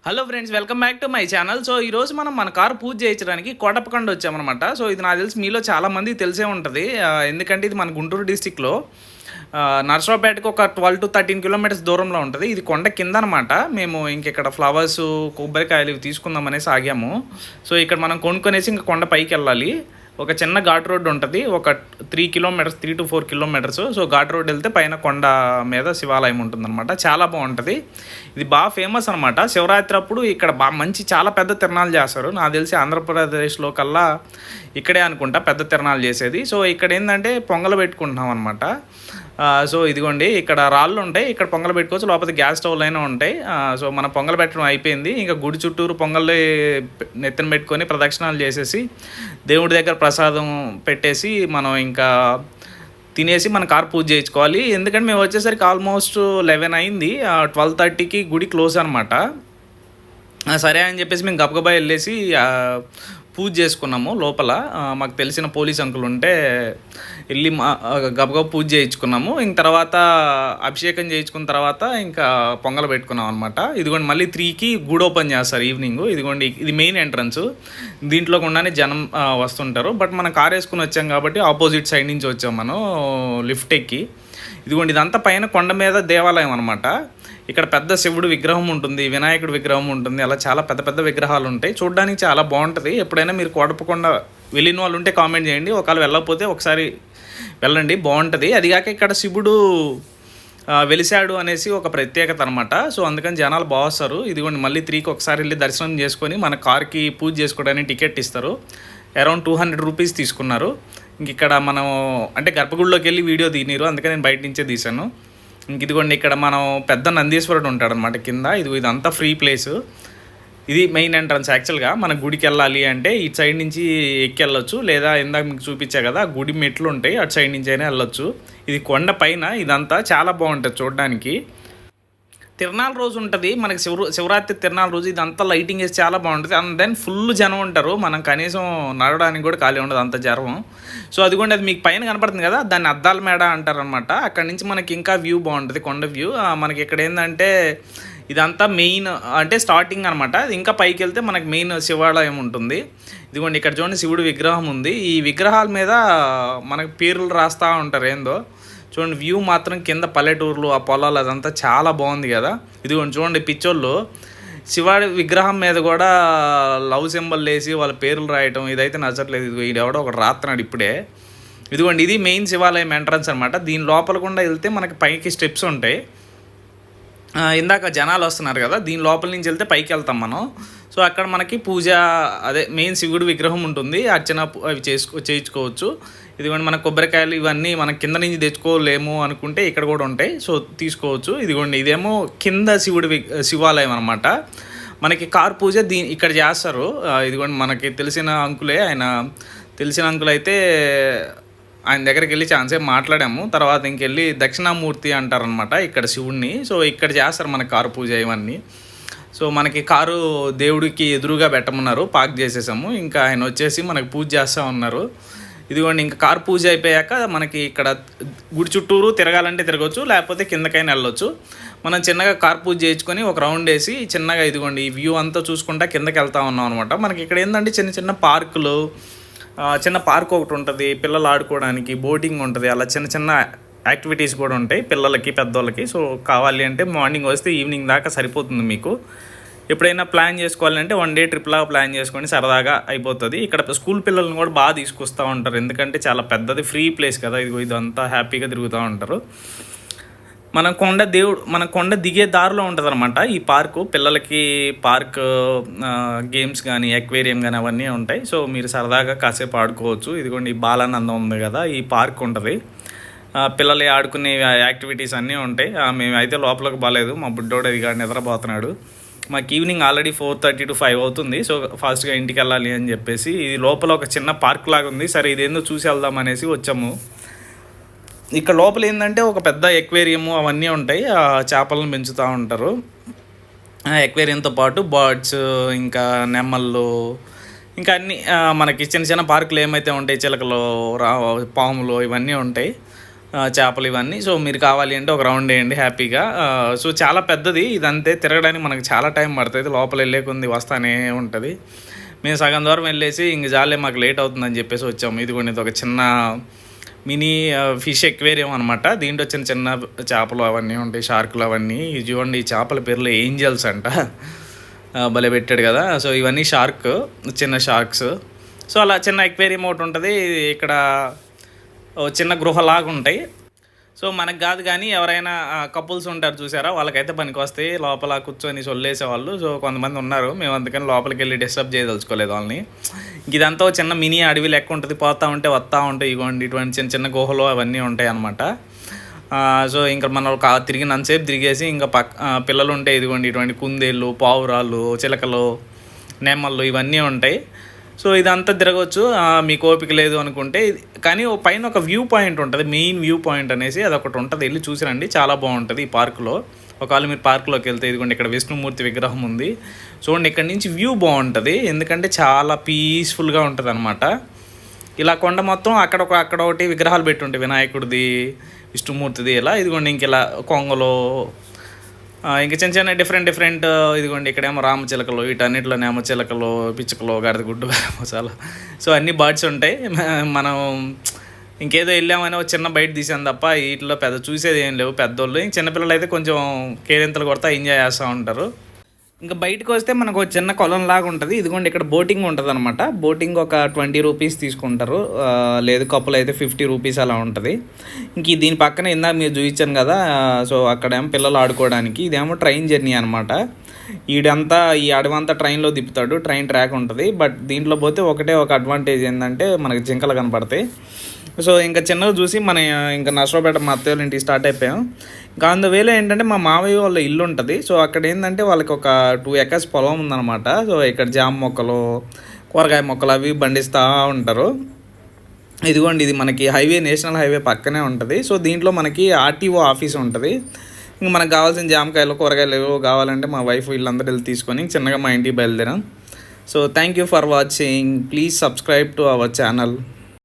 Hello friends, welcome back to my channel. So ఈరోజు మనం మన కారు పూజ చేయించడానికి కోటప్పకొండ వచ్చామన్నమాట. సో ఇది నాకు తెలిసి మీలో చాలామంది తెలిసే ఉంటుంది. ఎందుకంటే ఇది మన గుంటూరు డిస్టిక్లో నర్సరావుపేటకు ఒక 12 to 13 కిలోమీటర్స్ దూరంలో ఉంటుంది. ఇది కొండ కింద అనమాట. మేము ఇంకెక్కడ ఫ్లవర్స్, కొబ్బరికాయలు ఇవి తీసుకుందాం అనేసి ఆగాము. సో ఇక్కడ మనం కొనుక్కొనేసి ఇంకా కొండ పైకి వెళ్ళాలి. ఒక చిన్న ఘాట్ రోడ్ ఉంటుంది, ఒక 3 to 4 kilometres. So ghat road వెళ్తే పైన కొండ మీద శివాలయం ఉంటుందన్నమాట. చాలా బాగుంటుంది. ఇది బాగా ఫేమస్ అనమాట. శివరాత్రి అప్పుడు ఇక్కడ బాగా మంచి చాలా పెద్ద తిరణాలు చేస్తారు. నాకు తెలిసి ఆంధ్రప్రదేశ్లో కల్లా ఇక్కడే అనుకుంటా పెద్ద తిరణాలు చేసేది. సో ఇక్కడ ఏంటంటే పొంగలు పెట్టుకుంటున్నాం అనమాట. సో ఇదిగోండి, ఇక్కడ రాళ్ళు ఉంటాయి, ఇక్కడ పొంగలు పెట్టుకోవచ్చు, లోపల గ్యాస్ స్టవ్లు అయినా ఉంటాయి. సో మన పొంగలు పెట్టడం అయిపోయింది. ఇంకా గుడి చుట్టూరు పొంగల్ నెత్తిన పెట్టుకొని ప్రదక్షిణాలు చేసేసి దేవుడి దగ్గర ప్రసాదం పెట్టేసి మనం ఇంకా తినేసి మన కార్ పూజ చేయించుకోవాలి. ఎందుకంటే మేము వచ్చేసరికి ఆల్మోస్ట్ 11 అయింది. 12:30కి గుడి క్లోజ్ అనమాట. సరే అని చెప్పేసి మేము గబగబా వెళ్ళేసి పూజ చేసుకున్నాము లోపల. మాకు తెలిసిన పోలీస్ అంకుల్ ఉంటే వెళ్ళి గబగబా పూజ చేయించుకున్నాము. ఇంక తర్వాత అభిషేకం చేయించుకున్న తర్వాత ఇంకా పొంగల్ పెట్టుకున్నాం అనమాట. ఇదిగోండి, మళ్ళీ 3కి గుడి ఓపెన్ చేస్తారు ఈవినింగ్. ఇదిగోండి, ఇది మెయిన్ ఎంట్రన్స్. దీంట్లో కూడానే జనం వస్తుంటారు. బట్ మనం కార్ వేసుకుని వచ్చాం కాబట్టి ఆపోజిట్ సైడ్ నుంచి వచ్చాం మనం లిఫ్ట్ ఎక్కి. ఇదిగోండి, ఇదంతా పైన కొండ మీద దేవాలయం అనమాట. ఇక్కడ పెద్ద శివుడు విగ్రహం ఉంటుంది, వినాయకుడు విగ్రహం ఉంటుంది, అలా చాలా పెద్ద పెద్ద విగ్రహాలు ఉంటాయి. చూడడానికి చాలా బాగుంటుంది. ఎప్పుడైనా మీరు కోటప్పకొండ వెళ్ళిన వాళ్ళు ఉంటే కామెంట్ చేయండి. ఒకవేళ వెళ్ళకపోతే ఒకసారి వెళ్ళండి, బాగుంటుంది. అదిగాక ఇక్కడ శివుడు వెలిశాడు అనేసి ఒక ప్రత్యేకత అనమాట. సో అందుకని జనాలు బాగా వస్తారు. ఇదిగోండి, మళ్ళీ 3కి ఒకసారి వెళ్ళి దర్శనం చేసుకొని మన కార్కి పూజ చేసుకోవడానికి టికెట్ ఇస్తారు. అరౌండ్ 200 రూపీస్ తీసుకున్నారు. ఇంక ఇక్కడ మనం అంటే గర్భగుడిలోకి వెళ్ళి వీడియో తీయరు, అందుకని నేను బయట నుంచే తీశాను. ఇంక ఇదిగోండి, ఇక్కడ మనం పెద్ద నందీశ్వరుడు ఉంటాడనమాట కింద. ఇదంతా ఫ్రీ ప్లేసు. ఇది మెయిన్ ఎంట్రన్స్. యాక్చువల్గా మన గుడికి వెళ్ళాలి అంటే ఇటు సైడ్ నుంచి ఎక్కి వెళ్ళొచ్చు, లేదా ఇందాక మీకు చూపించా కదా గుడి మెట్లు ఉంటాయి, అటు సైడ్ నుంచి అయినా వెళ్ళొచ్చు. ఇది కొండ పైన, ఇదంతా చాలా బాగుంటుంది చూడడానికి. తిరణాల రోజు ఉంటుంది మనకి, శివరాత్రి తిరణాల రోజు ఇదంతా లైటింగ్ వేసి చాలా బాగుంటుంది. అండ్ దెన్ ఫుల్ జనం ఉంటారు. మనం కనీసం నడవడానికి కూడా ఖాళీ ఉండదు, అంత జనం. సో అదిగోండి, అది మీకు పైన కనపడుతుంది కదా, దాన్ని అద్దాల మేడ అంటారనమాట. అక్కడ నుంచి మనకి ఇంకా వ్యూ బాగుంటుంది, కొండ వ్యూ. మనకి ఇక్కడ ఏంటంటే ఇదంతా మెయిన్ అంటే స్టార్టింగ్ అనమాట. ఇంకా పైకి వెళ్తే మనకి మెయిన్ శివాలయం ఉంటుంది. ఇదిగోండి, ఇక్కడ చూడండి శివుడు విగ్రహం ఉంది. ఈ విగ్రహాల మీద మనకి పేర్లు రాస్తూ ఉంటారు ఏందో. చూడండి, వ్యూ మాత్రం కింద పల్లెటూర్లు, ఆ పొలాలు, అదంతా చాలా బాగుంది కదా. ఇదిగోండి చూడండి, పిచ్చోళ్ళు శివాడి విగ్రహం మీద కూడా లవ్ సింబల్ వేసి వాళ్ళ పేర్లు రాయటం, ఇదైతే నచ్చట్లేదు. ఇది ఎవడో ఒకటి రాస్తున్నాడు ఇప్పుడే. ఇదిగోండి, ఇది మెయిన్ శివాలయం ఎంట్రన్స్ అనమాట. దీని లోపల గుండా వెళ్తే మనకి పైకి స్టెప్స్ ఉంటాయి. ఇందాక జనాలు వస్తున్నారు కదా, దీని లోపల నుంచి వెళ్తే పైకి వెళ్తాం మనం. సో అక్కడ మనకి పూజ, అదే మెయిన్ శివుడు విగ్రహం ఉంటుంది, అర్చన అవి చేయించుకోవచ్చు. ఇదిగోండి, మన కొబ్బరికాయలు ఇవన్నీ మనం కింద నుంచి తెచ్చుకోలేము అనుకుంటే ఇక్కడ కూడా ఉంటాయి, సో తీసుకోవచ్చు. ఇదిగోండి, ఇదేమో కింద శివాలయం అనమాట. మనకి కార్ పూజ ఇక్కడ చేస్తారు. ఇదిగోండి, మనకి తెలిసిన అంకులే, ఆయన తెలిసిన అంకుల్ అయితే ఆయన దగ్గరికి వెళ్ళి ఛాన్సేపు మాట్లాడాము. తర్వాత ఇంకెళ్ళి దక్షిణామూర్తి అంటారనమాట ఇక్కడ శివుడిని. సో ఇక్కడ చేస్తారు మన కారు పూజ ఇవన్నీ. సో మనకి కారు దేవుడికి ఎదురుగా పెట్టమన్నారు, పార్క్ చేసేసాము. ఇంకా ఆయన వచ్చేసి మనకి పూజ చేస్తూ ఉన్నారు. ఇదిగోండి, ఇంకా కారు పూజ అయిపోయాక మనకి ఇక్కడ గుడి చుట్టూరు తిరగాలంటే తిరగవచ్చు, లేకపోతే కిందకైనా వెళ్ళొచ్చు. మనం చిన్నగా కార్ పూజ చేయించుకొని ఒక రౌండ్ వేసి చిన్నగా ఇదిగోండి ఈ వ్యూ అంతా చూసుకుంటా కిందకి వెళ్తూ ఉన్నాం అనమాట. మనకి ఇక్కడ ఏంటంటే చిన్న చిన్న పార్కులు, చిన్న పార్క్ ఒకటి ఉంటుంది, పిల్లలు ఆడుకోవడానికి, బోటింగ్ ఉంటుంది, అలా చిన్న చిన్న యాక్టివిటీస్ కూడా ఉంటాయి పిల్లలకి పెద్దోళ్ళకి. సో కావాలి అంటే మార్నింగ్ వస్తే ఈవినింగ్ దాకా సరిపోతుంది మీకు. ఎప్పుడైనా ప్లాన్ చేసుకోవాలంటే 1 డే ట్రిప్ లాగా ప్లాన్ చేసుకొని సరదాగా అయిపోతుంది. ఇక్కడ స్కూల్ పిల్లల్ని కూడా బాగా తీసుకొస్తూ ఉంటారు, ఎందుకంటే చాలా పెద్దది ఫ్రీ ప్లేస్ కదా. ఇదంతా హ్యాపీగా తిరుగుతూ ఉంటారు. మన కొండ దిగే దారిలో ఉంటుంది అనమాట ఈ పార్కు. పిల్లలకి పార్క్ గేమ్స్ కానీ అక్వేరియం కానీ అవన్నీ ఉంటాయి. సో మీరు సరదాగా కాసేపు ఆడుకోవచ్చు. ఇదిగోండి, బాలానందం ఉంది కదా, ఈ పార్క్ ఉంటుంది. పిల్లలు ఆడుకునే యాక్టివిటీస్ అన్నీ ఉంటాయి. మేమైతే లోపలికి బాగాలేదు, మా బుడ్డోడు ఇదిగా నిద్రపోతున్నాడు. మాకు ఈవినింగ్ ఆల్రెడీ 4:30 to 5 అవుతుంది. సో ఫాస్ట్గా ఇంటికి వెళ్ళాలి అని చెప్పేసి ఇది లోపల ఒక చిన్న పార్క్ లాగా ఉంది. సరే ఇదేందో చూసి వెళ్దాం అనేసి వచ్చాము. ఇక్కడ లోపల ఏంటంటే ఒక పెద్ద ఎక్వేరియము అవన్నీ ఉంటాయి, చేపలను పెంచుతూ ఉంటారు. ఎక్వేరియంతో పాటు బర్డ్స్, ఇంకా నెమళ్ళు, ఇంకా అన్నీ మనకి చిన్న చిన్న పార్కులు ఏమైతే ఉంటాయి, చిలకలు, పాములు ఇవన్నీ ఉంటాయి. చేపలు ఇవన్నీ. సో మీరు కావాలి అంటే ఒక రౌండ్ వేయండి హ్యాపీగా. సో చాలా పెద్దది ఇదంతే, తిరగడానికి మనకు చాలా టైం పడుతుంది, లోపల వెళ్ళే కొంది వస్తానే ఉంటుంది. మేము సగం దూరం వెళ్ళేసి ఇంక జాలే మాకు లేట్ అవుతుందని చెప్పేసి వచ్చాము. ఇదిగోండి ఇది ఒక చిన్న మినీ ఫిష్ ఎక్వేరియం అనమాట. దీంట్లో చిన్న చిన్న చేపలు అవన్నీ ఉంటాయి, షార్కులు అవన్నీ. ఇది చూడండి ఈ చేపల పేర్లు ఏంజల్స్ అంట, భలే పెట్టాడు కదా. సో ఇవన్నీ షార్క్, చిన్న షార్క్స్. సో అలా చిన్న ఎక్వేరియం ఒకటి ఉంటుంది ఇక్కడ, చిన్న గృహలాగా ఉంటాయి. సో మనకు కాదు కానీ ఎవరైనా కపుల్స్ ఉంటారు చూసారా, వాళ్ళకైతే పనికి వస్తాయి, లోపల కూర్చొని సొల్లేసేవాళ్ళు. సో కొంతమంది ఉన్నారు, మేము అందుకని లోపలికి వెళ్ళి డిస్టర్బ్ చేయదలుచుకోలేదు వాళ్ళని. ఇదంతా చిన్న మినీ అడవి లెక్క ఉంటుంది, పోతూ ఉంటే వస్తూ ఉంటాయి. ఇగోండి ఇటువంటి చిన్న చిన్న గుహలు అవన్నీ ఉంటాయి అన్నమాట. సో ఇంకా మనం తిరిగినంతసేపు తిరిగేసి ఇంకా పిల్లలు ఉంటాయి. ఇదిగోండి ఇటువంటి కుందేళ్ళు, పావురాలు, చిలకలు, నెమళ్ళు ఇవన్నీ ఉంటాయి. సో ఇదంతా తిరగవచ్చు మీకు ఓపిక లేదు అనుకుంటే. కానీ పైన ఒక వ్యూ పాయింట్ ఉంటుంది, మెయిన్ వ్యూ పాయింట్ అనేసి అదొకటి ఉంటుంది, వెళ్ళి చూసిరండి, చాలా బాగుంటుంది ఈ పార్కులో. ఒకవేళ మీరు పార్కులోకి వెళ్తే ఇదిగోండి ఇక్కడ విష్ణుమూర్తి విగ్రహం ఉంది చూడండి, ఇక్కడ నుంచి వ్యూ బాగుంటుంది, ఎందుకంటే చాలా పీస్ఫుల్గా ఉంటుంది అనమాట. ఇలా కొండ మొత్తం అక్కడ ఒకటి విగ్రహాలు పెట్టి ఉంటాయి, వినాయకుడిది, విష్ణుమూర్తిది. ఇలా ఇదిగోండి ఇంక ఇలా కొంగలో ఇంకా చిన్న చిన్న డిఫరెంట్ ఇదిగోండి ఇక్కడేమో రామచిలకలు, వీటన్నిటిలోనేమో చిలకలు, పిచ్చుకలు, గడదగుడ్డు, చాలా. సో అన్ని బర్డ్స్ ఉంటాయి. మనం ఇంకేదో వెళ్ళామని ఒక చిన్న బయట తీసాను తప్ప వీటిలో పెద్ద చూసేది ఏం లేవు. పెద్దోళ్ళు ఇంక చిన్నపిల్లలు అయితే కొంచెం కేరింతలు కొడతా ఎంజాయ్ చేస్తూ ఉంటారు. ఇంకా బయటకు వస్తే మనకు ఒక చిన్న కొలం లాగా ఉంటుంది. ఇదిగోండి ఇక్కడ బోటింగ్ ఉంటుంది అనమాట. బోటింగ్ ఒక 20 రూపీస్ తీసుకుంటారు, లేదు కప్పులు అయితే 50 రూపీస్ అలా ఉంటుంది. ఇంక దీని పక్కన ఇందాక మీరు చూపించాను కదా, సో అక్కడేమో పిల్లలు ఆడుకోవడానికి, ఇదేమో ట్రైన్ జర్నీ అనమాట. ఈ అడవంతా ట్రైన్లో తిప్పుతాడు, ట్రైన్ ట్రాక్ ఉంటుంది. బట్ దీంట్లో పోతే ఒక అడ్వాంటేజ్ ఏంటంటే మనకి జింకలు కనపడతాయి. సో ఇంకా చిన్నగా చూసి ఇంకా నర్సరావుపేట మా అత్తయ్య వాళ్ళ ఇంటికి స్టార్ట్ అయిపోయాం. ఇంకా అందువేళ ఏంటంటే మా మావయ్య వాళ్ళ ఇల్లు ఉంటుంది. సో అక్కడ ఏంటంటే వాళ్ళకి ఒక 2 acres పొలం ఉందన్నమాట. సో ఇక్కడ జామ మొక్కలు, కూరగాయ మొక్కలు అవి పండిస్తూ ఉంటారు. ఇదిగోండి ఇది మనకి నేషనల్ హైవే పక్కనే ఉంటుంది. సో దీంట్లో మనకి ఆర్టీఓ ఆఫీస్ ఉంటుంది. ఇంక మనకు కావాల్సిన జామకాయలు, కూరగాయలు కావాలంటే మా వైఫ్ వీళ్ళందరూ వెళ్ళి తీసుకొని చిన్నగా మా ఇంటికి బయలుదేరాం. So thank you for watching, please subscribe to our channel.